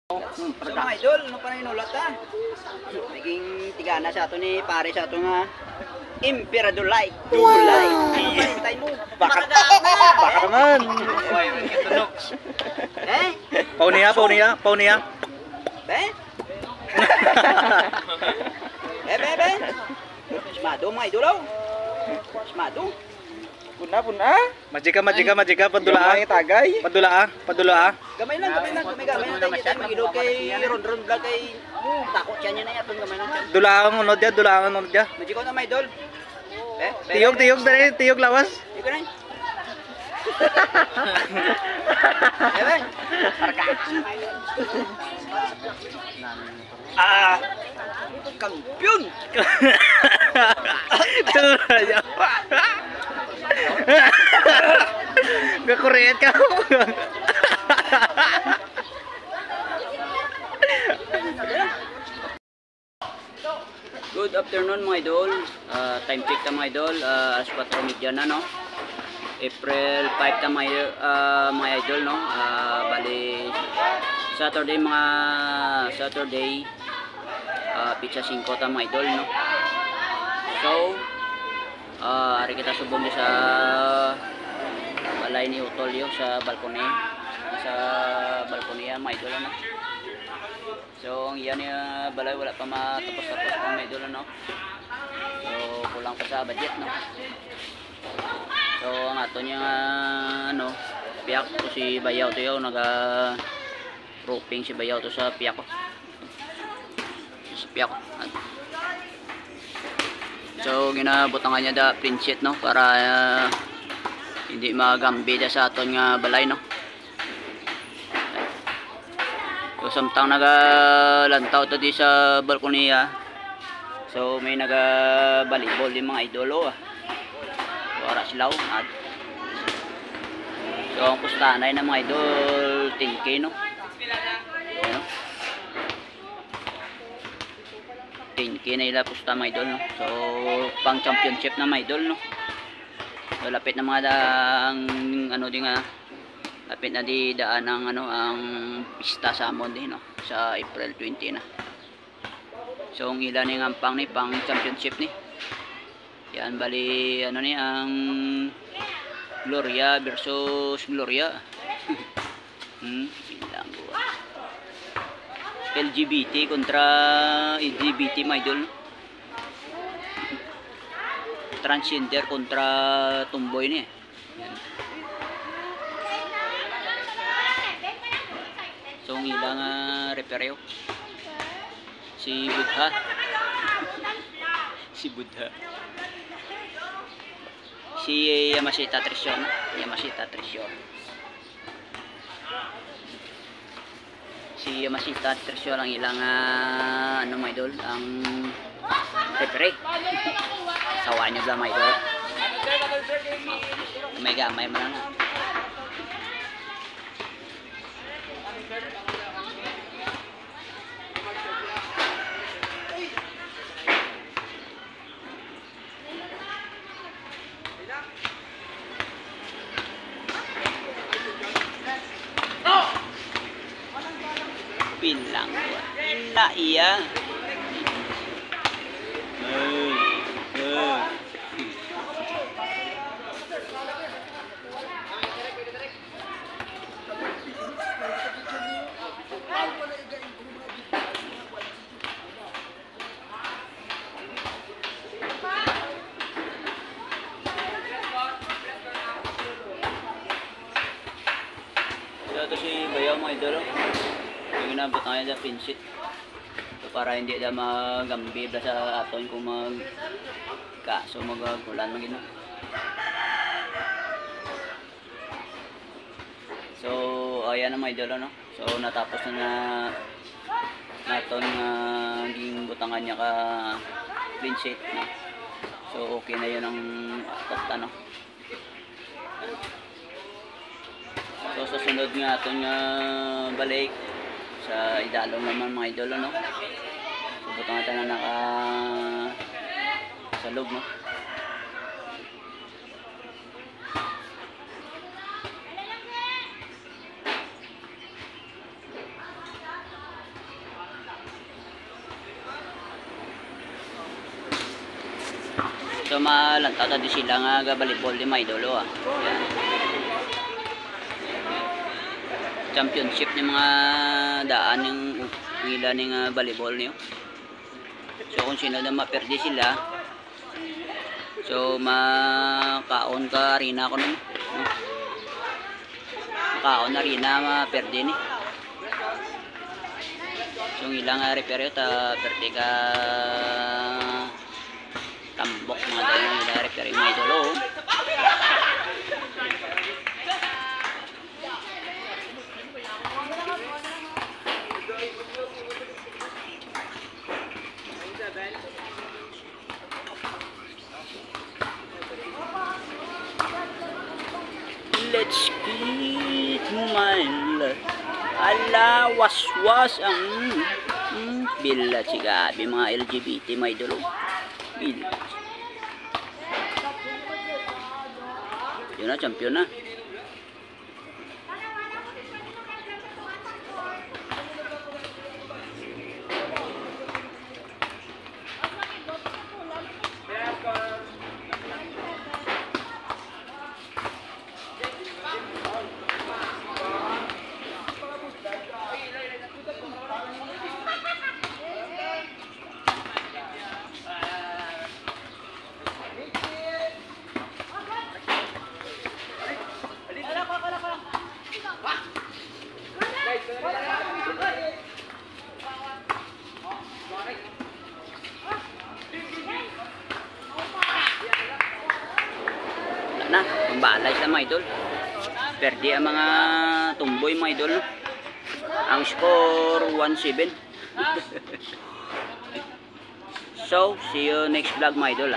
So mga idol, ano pa na inulat ha? Naging tigana sa ato ni pare sa ato nga Emperador Light. Light. Ano ba hintay mo? Baka naman. Eh? Pauniya. Be? Be. Smado mga idol oh. Smado. Puna. Majika, padula tagay. Padula. Gamay lang tayo magilog kay Ron vlog kay takot siya niya na yaton gamay lang siya. Dulaang unod ya. Majiko na mga idol. Tiyog dali, tiyog lawas. Iko na. Ebe. Parka. Kampiyon. Turaya. Gakuriyat ka. Good afternoon mga idol. Time check ta mga idol. Alas 4:30 na no. April 5 ta mga idol no. Bali Saturday pizza 5 ta mga idol no. So ari kita subong di sa balay ni Utol yo sa balkone mga idol no. So ang iyan balay wala pa matapos pang mga idol no. So kulang pa sa budget no. So ang ato niya ano piyak to si Bayaw to yo naga roofing si Bayaw to sa piyak ko. Sa piyak ko. So ginabutangan niya da print sheet no para hindi magambi da sa aton nga balay no. So samtang nagalantaw to di sa balkoniya. So may nagabalibol di mga idolo para silaw. So ang pustanay na mga idol 10K no. Ano? 10K na ila pusta mga idol no. So pang championship na mga idol no. So lapit na mga daang ano din nga lapit na di daan ang ano ang pista sa amon din no sa April 20 na. So ang ilan ni pang championship ni. Yan bali ano ni ang Gloria versus Gloria. Bilang gua. LGBT kontra LGBT mga idol. Transgender kontra tomboy ni. Yan. So ang ilang reperyo si Buddha. Si Yamashita Treasure. Si Yamashita Treasure ang ilang ano mga idol ang referee. Sawa nyo lang mga idol. May gamay mo na. Bilang ina iya. Ito si Bayaw mga idol. Yung inabot na kaya sa print sheet. So para hindi na magambi sa aton kung so magagulan magino. So ayan na mga idol no. So natapos na naton ging butangan niya ka print sheet no. So okay na yun ang top no. So sa sunod nga aton balik sa idalong naman mga idol no. So butang natin na sa loob no. Pero malantata di sila nga gabalibol di mga idol ah. Yan. Championship ni mga daan yung ila ning volleyball niyo. So kung sino na maperdi sila, so makaon ka arena ko no. Makaon arena maperdi ni. So ang ilang referee ta perdi ka tambok mga dahil ilang referee mga idol oh. Let's get my love. Ala, was-was ang bila si Gabi mga LGBT may idol. Bila. Yun na, champion na. Na, pambalay sa mga idol. Perdi ang mga tumboy mga idol. No? Ang score 1-7. So, see you next vlog mga idol.